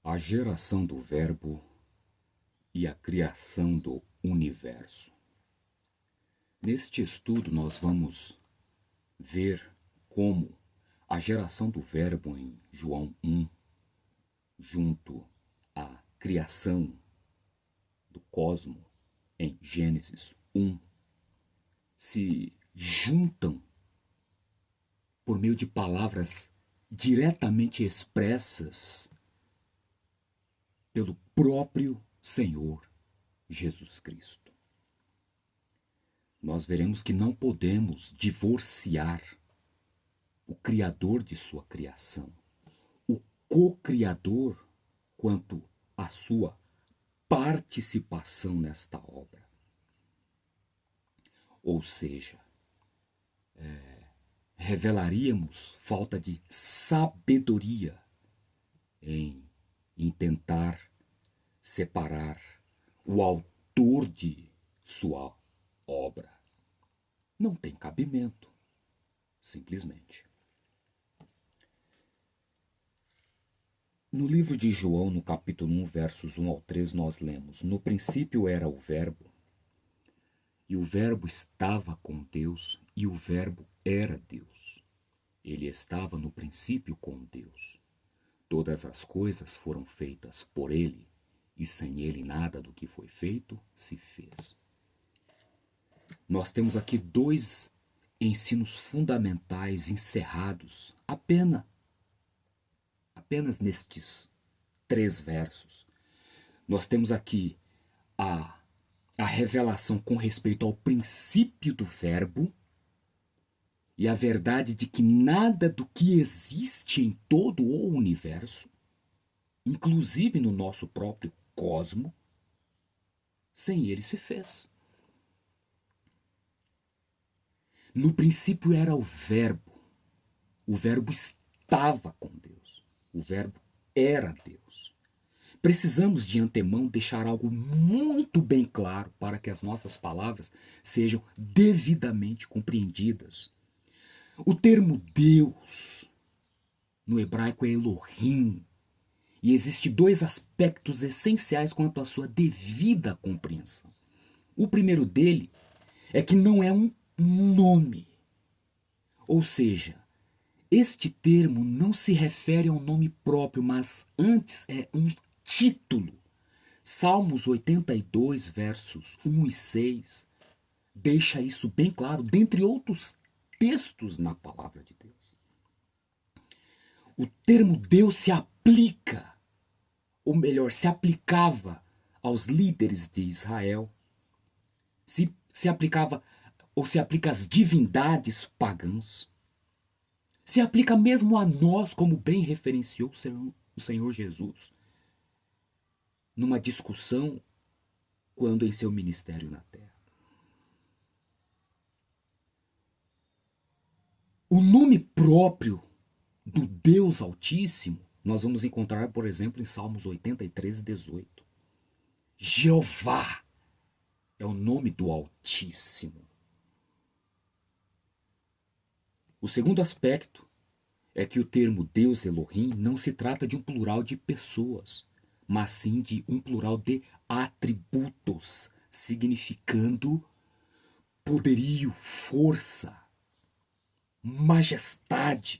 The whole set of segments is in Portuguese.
A geração do Verbo e a criação do universo. Neste estudo, nós vamos ver como a geração do Verbo em João 1, junto à criação do cosmo em Gênesis 1, se juntam por meio de palavras diretamente expressas pelo próprio Senhor Jesus Cristo. Nós veremos que não podemos divorciar o Criador de sua criação, o co-criador quanto à sua participação nesta obra. Ou seja, revelaríamos falta de sabedoria em tentar separar o autor de sua obra. Não tem cabimento, simplesmente. No livro de João, no capítulo 1, versos 1 ao 3, nós lemos: No princípio era o Verbo, e o Verbo estava com Deus, e o Verbo era Deus. Ele estava no princípio com Deus. Todas as coisas foram feitas por ele, e sem ele nada do que foi feito se fez. Nós temos aqui dois ensinos fundamentais encerrados apenas nestes 3 versos. Nós temos aqui a revelação com respeito ao princípio do Verbo e a verdade de que nada do que existe em todo o universo, inclusive no nosso próprio cosmo, sem ele se fez. No princípio era o Verbo estava com Deus, o Verbo era Deus. Precisamos de antemão deixar algo muito bem claro para que as nossas palavras sejam devidamente compreendidas. O termo Deus no hebraico é Elohim, e existem 2 aspectos essenciais quanto à sua devida compreensão. O primeiro dele é que não é um nome, ou seja, este termo não se refere a um nome próprio, mas antes é um título. Salmos 82, versos 1 e 6, deixa isso bem claro, dentre outros textos na palavra de Deus. O termo Deus se aplica, ou melhor, se aplicava aos líderes de Israel, se aplicava ou se aplica às divindades pagãs, se aplica mesmo a nós, como bem referenciou o Senhor Jesus numa discussão quando em seu ministério na terra. O nome próprio do Deus Altíssimo nós vamos encontrar, por exemplo, em Salmos 83, 18. Jeová é o nome do Altíssimo. O segundo aspecto é que o termo Deus Elohim não se trata de um plural de pessoas, mas sim de um plural de atributos, significando poderio, força, majestade.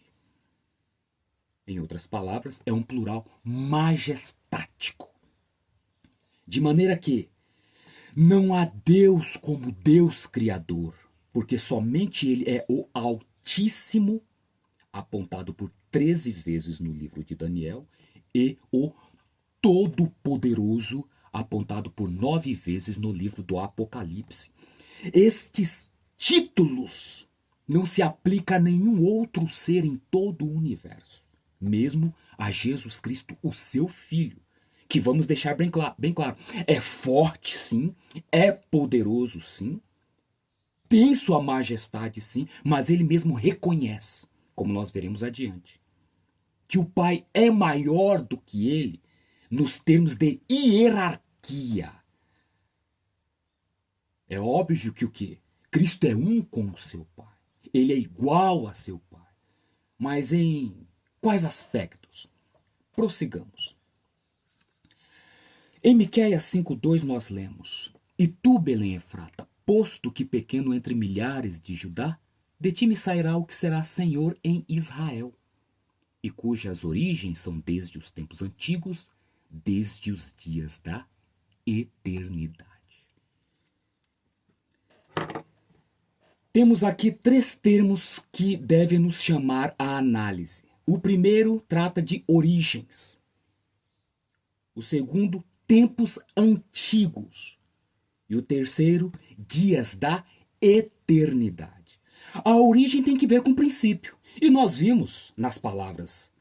Em outras palavras, é um plural majestático. De maneira que não há Deus como Deus Criador, porque somente Ele é o Altíssimo, apontado por 13 vezes no livro de Daniel, e o Todo-Poderoso, apontado por 9 vezes no livro do Apocalipse. Estes títulos não se aplicam a nenhum outro ser em todo o universo, mesmo a Jesus Cristo, o seu Filho, que vamos deixar bem claro, é forte sim, é poderoso sim, tem sua majestade sim, mas ele mesmo reconhece, como nós veremos adiante, que o Pai é maior do que ele nos termos de hierarquia. É óbvio que o quê? Cristo é um com o seu Pai. Ele é igual a seu Pai. Mas em quais aspectos? Prossigamos. Em Miqueias 5:2 nós lemos: E tu, Belém Efrata, posto que pequeno entre milhares de Judá, de ti me sairá o que será senhor em Israel, e cujas origens são desde os tempos antigos, desde os dias da eternidade. Temos aqui 3 termos que devem nos chamar à análise. O primeiro trata de origens. O segundo, tempos antigos. E o terceiro, dias da eternidade. A origem tem que ver com o princípio. E nós vimos nas palavras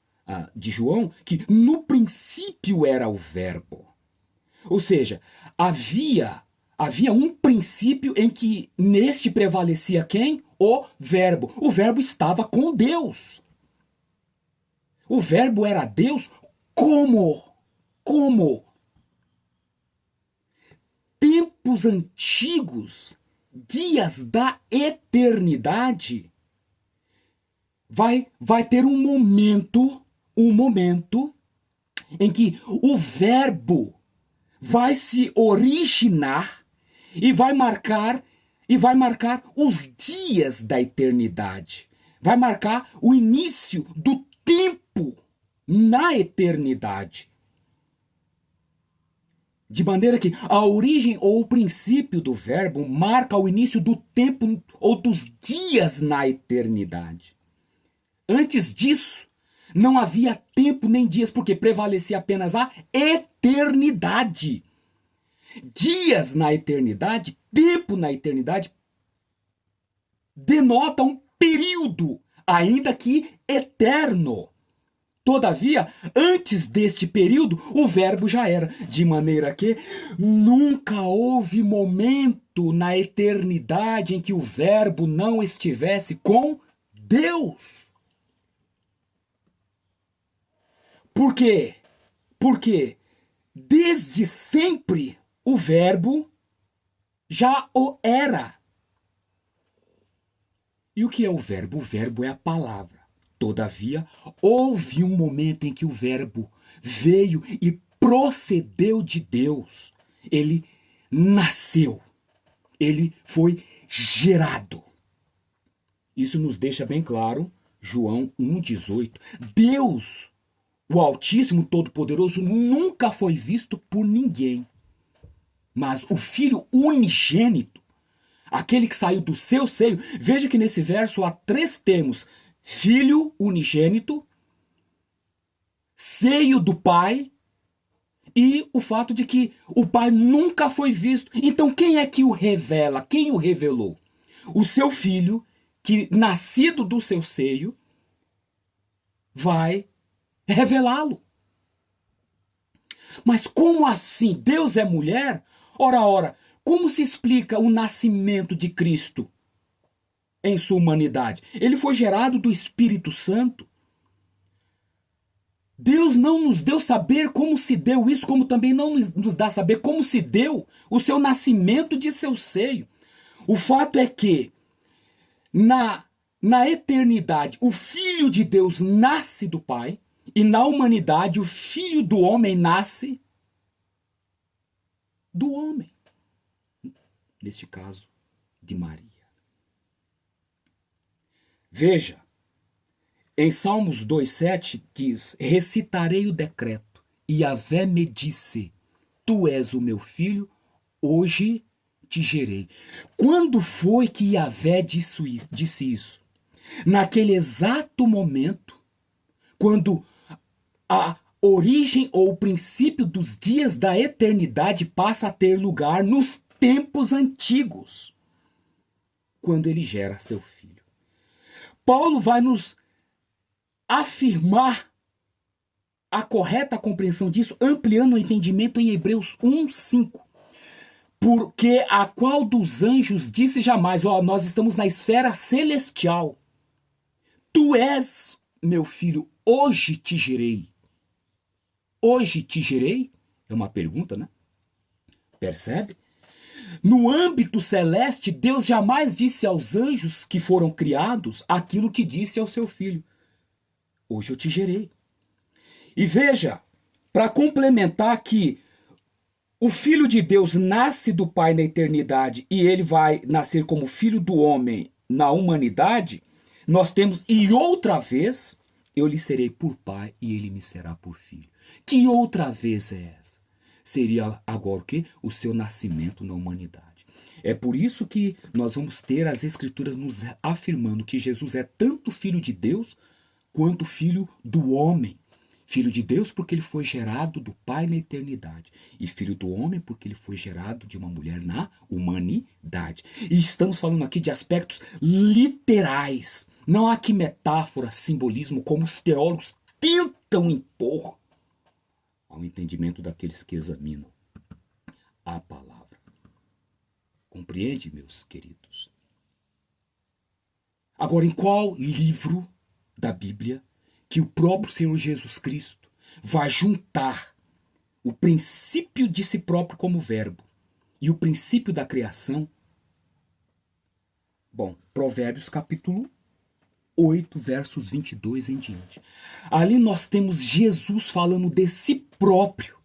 de João que no princípio era o verbo. Ou seja, havia um princípio em que neste prevalecia quem? O verbo. O verbo estava com Deus. O verbo era Deus como? Como? Tempos antigos, dias da eternidade, vai ter um momento em que o verbo vai se originar e vai marcar os dias da eternidade. Vai marcar o início do tempo na eternidade. De maneira que a origem ou o princípio do verbo marca o início do tempo ou dos dias na eternidade. Antes disso, não havia tempo nem dias, porque prevalecia apenas a eternidade. Dias na eternidade, tempo na eternidade, denota um período, ainda que eterno. Todavia, antes deste período, o verbo já era, de maneira que nunca houve momento na eternidade em que o verbo não estivesse com Deus. Por quê? Porque desde sempre o verbo já o era. E o que é o verbo? O verbo é a palavra. Todavia, houve um momento em que o verbo veio e procedeu de Deus. Ele nasceu. Ele foi gerado. Isso nos deixa bem claro, João 1,18. Deus, o Altíssimo Todo-Poderoso, nunca foi visto por ninguém. Mas o Filho unigênito, aquele que saiu do seu seio, veja que nesse verso há 3 termos: Filho unigênito, seio do Pai e o fato de que o Pai nunca foi visto. Então quem é que o revela? Quem o revelou? O seu Filho, que nascido do seu seio, vai revelá-lo. Mas como assim? Deus é mulher? Ora, como se explica o nascimento de Cristo em sua humanidade? Ele foi gerado do Espírito Santo. Deus não nos deu saber como se deu isso, como também não nos dá saber como se deu o seu nascimento de seu seio. O fato é que, na eternidade, o Filho de Deus nasce do Pai, e na humanidade, o Filho do homem nasce do homem. Neste caso, de Maria. Veja, em Salmos 2,7 diz: Recitarei o decreto, e Yahvé me disse: Tu és o meu filho, hoje te gerei. Quando foi que Yahvé disse isso? Naquele exato momento, quando a origem ou o princípio dos dias da eternidade passa a ter lugar nos tempos antigos, quando ele gera seu filho. Paulo vai nos afirmar a correta compreensão disso, ampliando o entendimento em Hebreus 1:5. Porque a qual dos anjos disse jamais: nós estamos na esfera celestial. Tu és meu filho, hoje te gerei. Hoje te gerei? É uma pergunta, né? Percebe? No âmbito celeste, Deus jamais disse aos anjos que foram criados aquilo que disse ao seu filho: Hoje eu te gerei. E veja, para complementar que o Filho de Deus nasce do Pai na eternidade e ele vai nascer como filho do homem na humanidade, nós temos, e outra vez, eu lhe serei por pai e ele me será por filho. Que outra vez é essa? Seria agora o quê? O seu nascimento na humanidade. É por isso que nós vamos ter as Escrituras nos afirmando que Jesus é tanto filho de Deus quanto filho do homem. Filho de Deus porque ele foi gerado do Pai na eternidade. E filho do homem porque ele foi gerado de uma mulher na humanidade. E estamos falando aqui de aspectos literais. Não há aqui metáfora, simbolismo, como os teólogos tentam impor ao entendimento daqueles que examinam a palavra. Compreende, meus queridos? Agora, em qual livro da Bíblia que o próprio Senhor Jesus Cristo vai juntar o princípio de si próprio como verbo e o princípio da criação? Bom, Provérbios capítulo 8, versos 22 em diante. Ali nós temos Jesus falando de si próprio,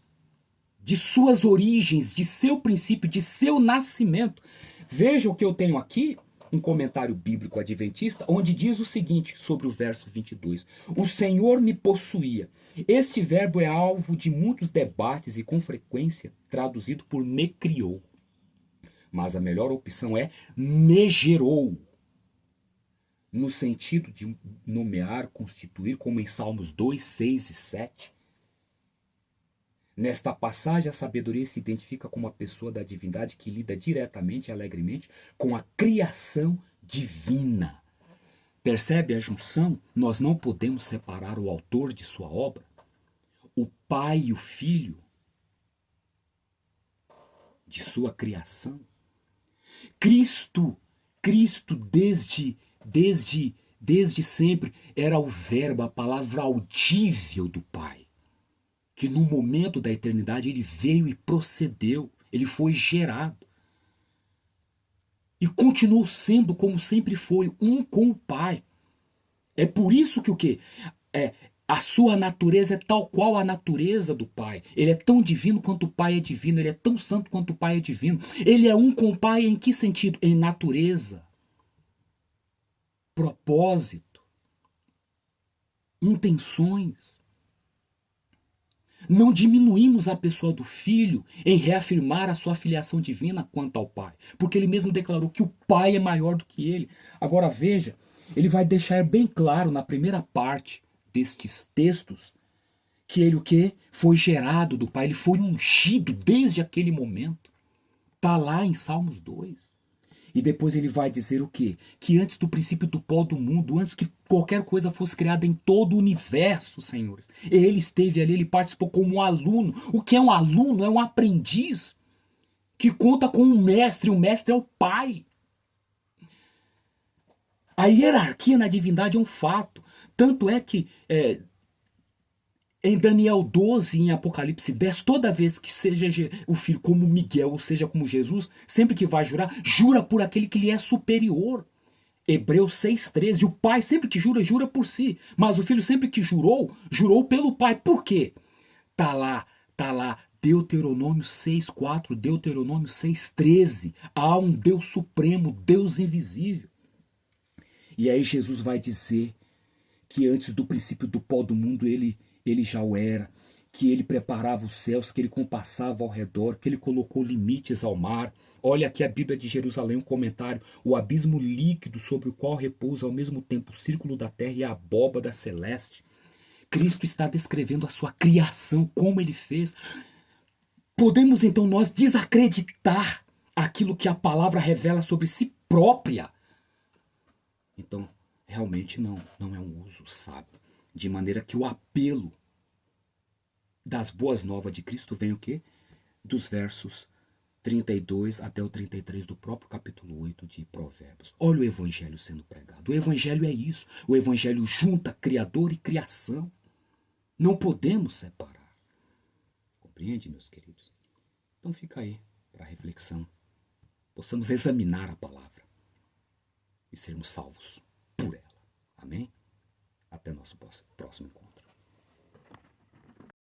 de suas origens, de seu princípio, de seu nascimento. Veja o que eu tenho aqui, um comentário bíblico adventista, onde diz o seguinte sobre o verso 22. O Senhor me possuía. Este verbo é alvo de muitos debates e com frequência traduzido por me criou. Mas a melhor opção é me gerou, no sentido de nomear, constituir, como em Salmos 2, 6 e 7. Nesta passagem, a sabedoria se identifica como a pessoa da divindade que lida diretamente e alegremente com a criação divina. Percebe a junção? Nós não podemos separar o autor de sua obra, o pai e o filho, de sua criação. Cristo desde sempre era o verbo, a palavra audível do Pai, que no momento da eternidade ele veio e procedeu, ele foi gerado. E continuou sendo como sempre foi, um com o Pai. É por isso que o quê? A sua natureza é tal qual a natureza do Pai. Ele é tão divino quanto o Pai é divino. Ele é tão santo quanto o Pai é divino. Ele é um com o Pai em que sentido? Em natureza, propósito, intenções. Não diminuímos a pessoa do Filho em reafirmar a sua filiação divina quanto ao Pai. Porque ele mesmo declarou que o Pai é maior do que ele. Agora veja, ele vai deixar bem claro na primeira parte destes textos que ele o quê? Foi gerado do Pai, ele foi ungido desde aquele momento. Está lá em Salmos 2. E depois ele vai dizer o quê? Que antes do princípio do pó do mundo, antes que qualquer coisa fosse criada em todo o universo, senhores, ele esteve ali, ele participou como um aluno. O que é um aluno? É um aprendiz que conta com um mestre, o mestre é o Pai. A hierarquia na divindade é um fato. Tanto é que em Daniel 12, em Apocalipse 10, toda vez que seja o filho como Miguel, ou seja, como Jesus, sempre que vai jurar, jura por aquele que lhe é superior. Hebreus 6,13, o pai sempre que jura, jura por si. Mas o filho sempre que jurou, jurou pelo pai. Por quê? Tá lá, Deuteronômio 6,4, Deuteronômio 6,13. Há um Deus supremo, Deus invisível. E aí Jesus vai dizer que antes do princípio do pó do mundo ele já o era, que ele preparava os céus, que ele compassava ao redor, que ele colocou limites ao mar. Olha aqui a Bíblia de Jerusalém, um comentário. O abismo líquido sobre o qual repousa ao mesmo tempo o círculo da terra e a abóbada celeste. Cristo está descrevendo a sua criação, como ele fez. Podemos então nós desacreditar aquilo que a palavra revela sobre si própria? Então, realmente não é um uso sábio. De maneira que o apelo das boas novas de Cristo vem o quê? Dos versos 32 até o 33 do próprio capítulo 8 de Provérbios. Olha o evangelho sendo pregado. O evangelho é isso. O evangelho junta Criador e criação. Não podemos separar. Compreende, meus queridos? Então fica aí para reflexão. Possamos examinar a palavra e sermos salvos por ela. Amém? Até nosso próximo encontro.